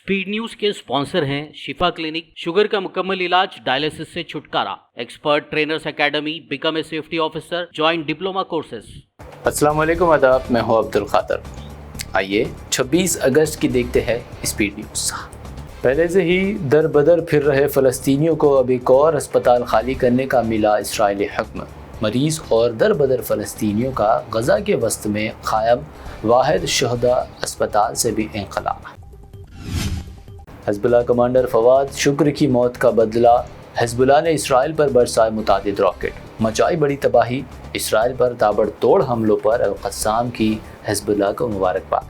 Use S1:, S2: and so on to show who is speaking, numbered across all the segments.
S1: Speed news के sponsor हैं शिफा clinic, sugar का मुकम्मल इलाज, डायलिसिस से छुटकारा, expert trainers academy, become a safety officer, join diploma courses.
S2: अस्सलाम वालेकुम, आदाब, मैं हूं अब्दुल खातर। आइए 26 अगस्त की देखते हैं स्पीड न्यूज़। पहले से ही दर बदर फिर रहे फ़लस्तीनियों को अब एक और अस्पताल खाली करने का मिला इस्राइली हुक्म। मरीज़ और दर बदर फ़लस्तीनियों का गज़ा के वस्त में क़ायम वाहिद शुहदा अस्पताल से भी इंखला। हिज़्बुल्लाह कमांडर फवाद शुक्र की मौत का बदला, हिज़्बुल्लाह ने इसराइल पर बरसाए मुतादिद रॉकेट, मचाई बड़ी तबाही। इसराइल पर ताबड़तोड़ हमलों पर अल-क़स्साम की हिज़्बुल्लाह को मुबारकबाद।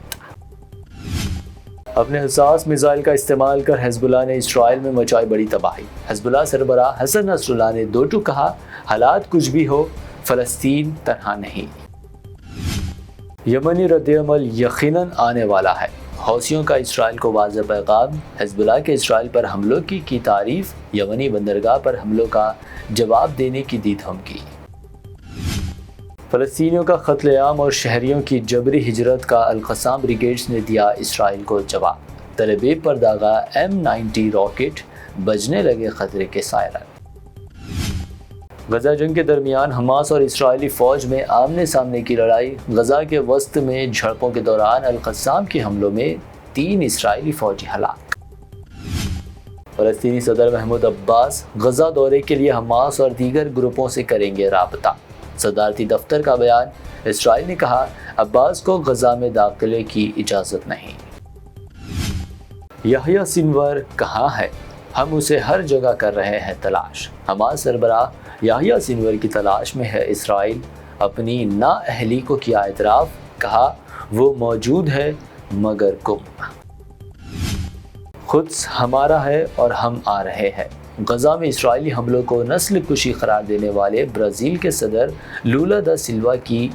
S2: अपने हसास मिसाइल का इस्तेमाल कर हिज़्बुल्लाह ने इसराइल में मचाई बड़ी तबाही। हिज़्बुल्लाह सरबराह हसन नसरुल्लाह ने दो टूक कहा, हालात कुछ भी हो, फ़लस्तीन तन्हा नहीं। यमनी रद्द-ए-अमल यकीनन आने वाला है, हौसियों का इसराइल को वाज़ेह पैगाम। हिज़्बुल्लाह के इसराइल पर हमलों की तारीफ, यमनी बंदरगाह पर हमलों का जवाब देने की दी धमकी। फ़लस्तीनियों का क़त्ल-ए-आम और शहरियों की जबरी हिजरत का अल-क़स्साम ब्रिगेड्स ने दिया इसराइल को जवाब। तल अवीव पर दागा M90 रॉकेट, बजने लगे ख़तरे के सायरन। गज़ा जंग के दरमियान हमास और इसराइली फ़ौज में आमने सामने की लड़ाई। गज़ा के वस्त में झड़पों के दौरान अल-क़स्साम के हमलों में 3 इसराइली फ़ौजी हलाक। फ़लस्तीनी सदर महमूद अब्बास गज़ा दौरे के लिए हमास और दीगर ग्रुपों से करेंगे राबता। सदारती दफ्तर का बयान, इसराइल ने कहा अब्बास को गज़ा में दाखिले की इजाज़त नहीं। याह्या सिनवर कहाँ है, हम उसे हर जगह कर रहे हैं तलाश। हमास सरबराह याह्या सिनवर की तलाश में है इसराइल। अपनी नाअहली को किया एतराफ़, कहा वो मौजूद है मगर गुम। खुद्स हमारा है और हम आ रहे हैं। गज़ा में इसराइली हमलों को नस्ल कुशी करार देने वाले ब्राज़ील के सदर लूला दा सिल्वा की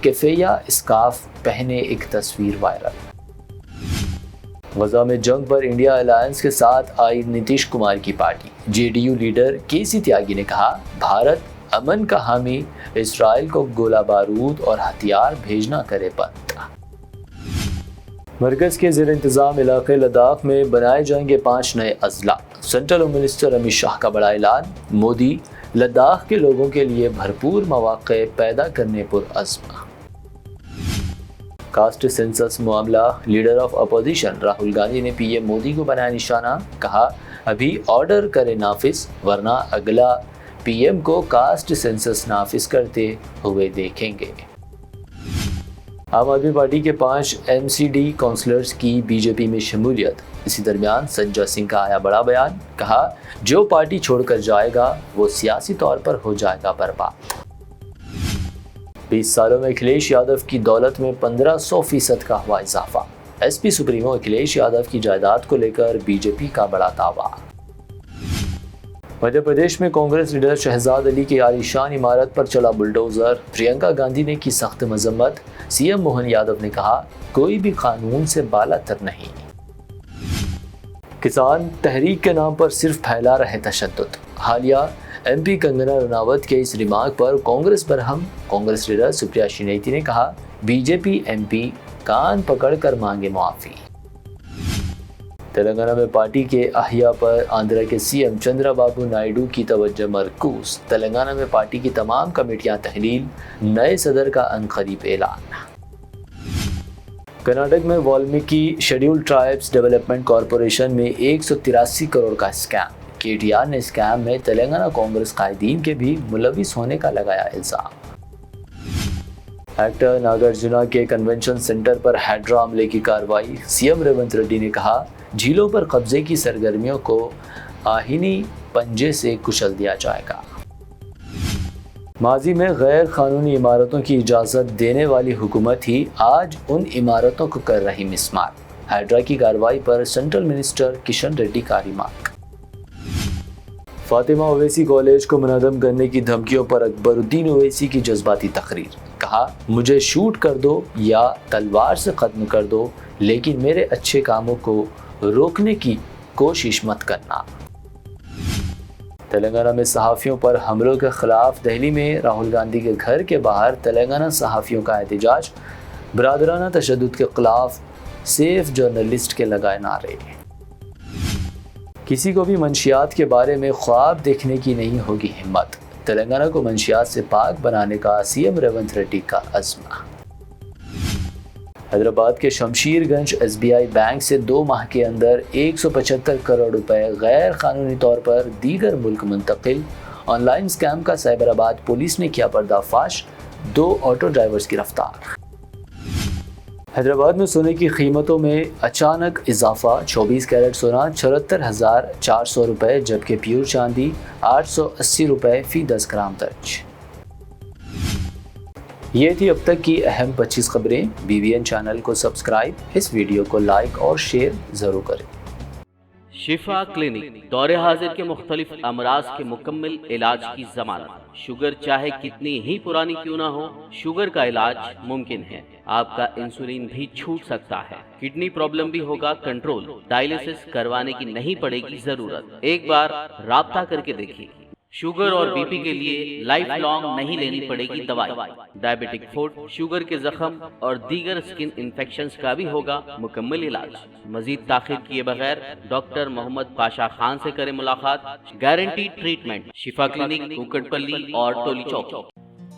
S2: कैफेया स्कार्फ पहने एक तस्वीर वायरल। गज़ा में जंग पर इंडिया अलायंस के साथ आई नीतीश कुमार की पार्टी। JDU लीडर KC त्यागी ने कहा भारत अमन का हामी, इसराइल को गोला बारूद और हथियार भेजना करे बंद। मरकज़ के ज़ेर इंतज़ाम इलाक़े लद्दाख में बनाए जाएंगे 5 नए अज़ला। Central home minister Amit Shah का बड़ा ऐलान। मोदी लद्दाख के लोगों के लिए भरपूर मौक़े पैदा करने पर अज़्म। कास्ट सेंसस मामला, leader of opposition Rahul Gandhi ने PM मोदी को बनाया निशाना, कहा अभी ऑर्डर करे नाफिज वरना अगला PM को कास्ट सेंसस नाफिज करते हुए देखेंगे। आम आदमी पार्टी के 5 MCD काउंसलर्स की BJP में शमूलियत। इसी दरमियान संजय सिंह का आया बड़ा बयान, कहा जो पार्टी छोड़कर जाएगा वो सियासी तौर पर हो जाएगा बर्बाद। 20 सालों में अखिलेश यादव की दौलत में 1500% का हुआ इजाफा। SP सुप्रीमो अखिलेश यादव की जायदाद को लेकर BJP का बड़ा दावा। मध्य प्रदेश में कांग्रेस लीडर शहजाद अली की आलीशान इमारत पर चला बुलडोजर। प्रियंका गांधी ने की सख्त मजम्मत। CM मोहन यादव ने कहा कोई भी कानून से बालातर नहीं। किसान तहरीक के नाम पर सिर्फ फैला रहे तशद्दुद। हालिया MP कंगना रनावत के इस रिमार्क पर कांग्रेस बरहम। कांग्रेस लीडर सुप्रिया शिनेती ने कहा BJP MP कान पकड़कर मांगे मुआफ़ी। तेलंगाना में पार्टी के अहिया पर आंध्र के CM चंद्रबाबू नायडू की तवज्जो मरकूज। तेलंगाना में पार्टी की तमाम कमेटियां तहलील, नए सदर का अनकरीब ऐलान। कर्नाटक में Valmiki scheduled tribes development corporation में 183 करोड़ का स्कैम। KTR ने स्कैम में तेलंगाना कांग्रेस कायदीन के भी मुलविस होने का लगाया इल्जाम। एक्टर नागार्जुना के कन्वेंशन सेंटर पर हैड्रा हमले की कार्रवाई। CM रेवंत रेड्डी ने कहा झीलों पर कब्जे की सरगर्मियों को आहीनी पंजे से कुचल दिया जाएगा। माजी में गैर कानूनी इमारतों की इजाज़त देने वाली हुकूमत ही आज उन इमारतों को कर रही मिसमार। हैड्रा की कार्रवाई पर सेंट्रल मिनिस्टर किशन रेड्डी का रिमार्क। फातिमा ओवैसी कॉलेज को मुनज़्ज़म करने की धमकियों पर अकबरुद्दीन ओवैसी की जज्बाती तकरीर। कहा मुझे शूट कर दो या तलवार से ख़त्म कर दो, लेकिन मेरे अच्छे कामों को रोकने की कोशिश मत करना। तेलंगाना में सहाफ़ियों पर हमलों के खिलाफ दिल्ली में राहुल गांधी के घर के बाहर तेलंगाना सहाफ़ियों का एहतजाज। बरादराना तशद्दुद के खिलाफ सेफ जर्नलिस्ट के लगाए नारे। किसी को भी मंशियात के बारे में ख्वाब देखने की नहीं होगी हिम्मत। तेलंगाना को मंशियात से पाक बनाने का सीएम रेवंत रेड्डी का अज़्म। हैदराबाद के शमशीरगंज SBI बैंक से 2 माह के अंदर 175 करोड़ रुपए गैर कानूनी तौर पर दीगर मुल्क मुंतकिल। ऑनलाइन स्कैम का साइबराबाद पुलिस ने किया पर्दाफाश, 2 ऑटो ड्राइवर्स गिरफ्तार। हैदराबाद में सोने की कीमतों में अचानक इजाफा, 24 कैरेट सोना 74,400 रुपये, जबकि प्योर चांदी 880 रुपये फी 10 ग्राम दर्ज। ये थी अब तक की अहम 25 खबरें। BBN चैनल को सब्सक्राइब, इस वीडियो को लाइक और शेयर ज़रूर करें।
S1: शिफा क्लिनिक दौरे हाजिर के मुख्तलिफ अमराज के मुकम्मल इलाज की जमानत। शुगर चाहे कितनी ही पुरानी क्यों ना हो, शुगर का इलाज मुमकिन है। आपका इंसुलिन भी छूट सकता है, किडनी प्रॉब्लम भी होगा कंट्रोल, डायलिसिस करवाने की नहीं पड़ेगी जरूरत। एक बार राब्ता करके देखिए। शुगर और बीपी के लिए लाइफ लॉन्ग नहीं लेनी पड़ेगी दवाई। डायबिटिक फुट, शुगर के जख्म और दीगर स्किन इन्फेक्शंस का भी होगा मुकम्मल इलाज। मजीद ताखीर किए बगैर डॉक्टर मोहम्मद पाशा खान से करें मुलाकात। गारंटीड ट्रीटमेंट, शिफा क्लिनिक, कुकटपल्ली और टोली चौक।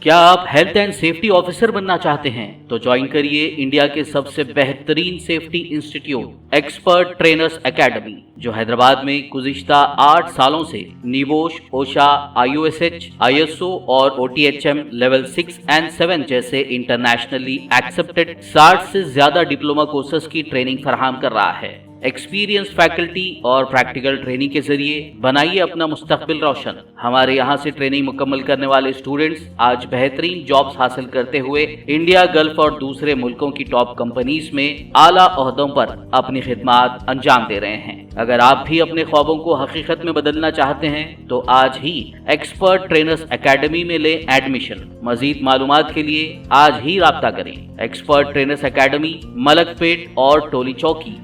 S1: क्या आप हेल्थ एंड सेफ्टी ऑफिसर बनना चाहते हैं तो ज्वाइन करिए इंडिया के सबसे बेहतरीन safety institute expert trainers academy, जो हैदराबाद में गुज़िश्ता 8 सालों से निबोश, ओशा, IOSH, ISO और OTHM लेवल 6 एंड 7 जैसे इंटरनेशनली एक्सेप्टेड 60 से ज्यादा डिप्लोमा कोर्सेज की ट्रेनिंग फराहम कर रहा है। एक्सपीरियंस फैकल्टी और प्रैक्टिकल ट्रेनिंग के जरिए बनाइए अपना मुस्तकबिल रोशन। हमारे यहाँ से ट्रेनिंग मुकम्मल करने वाले स्टूडेंट्स आज बेहतरीन जॉब्स हासिल करते हुए इंडिया, गल्फ और दूसरे मुल्कों की टॉप कंपनीज में आला ओहदों पर अपनी खिदमात अंजाम दे रहे हैं। अगर आप भी अपने ख्वाबों को हकीकत में बदलना चाहते हैं तो आज ही एक्सपर्ट ट्रेनर्स एकेडमी में लें एडमिशन। मजीद मालूमात के लिए आज ही राब्ता करें। एक्सपर्ट ट्रेनर्स एकेडमी, मलकपेट और टोली चौकी।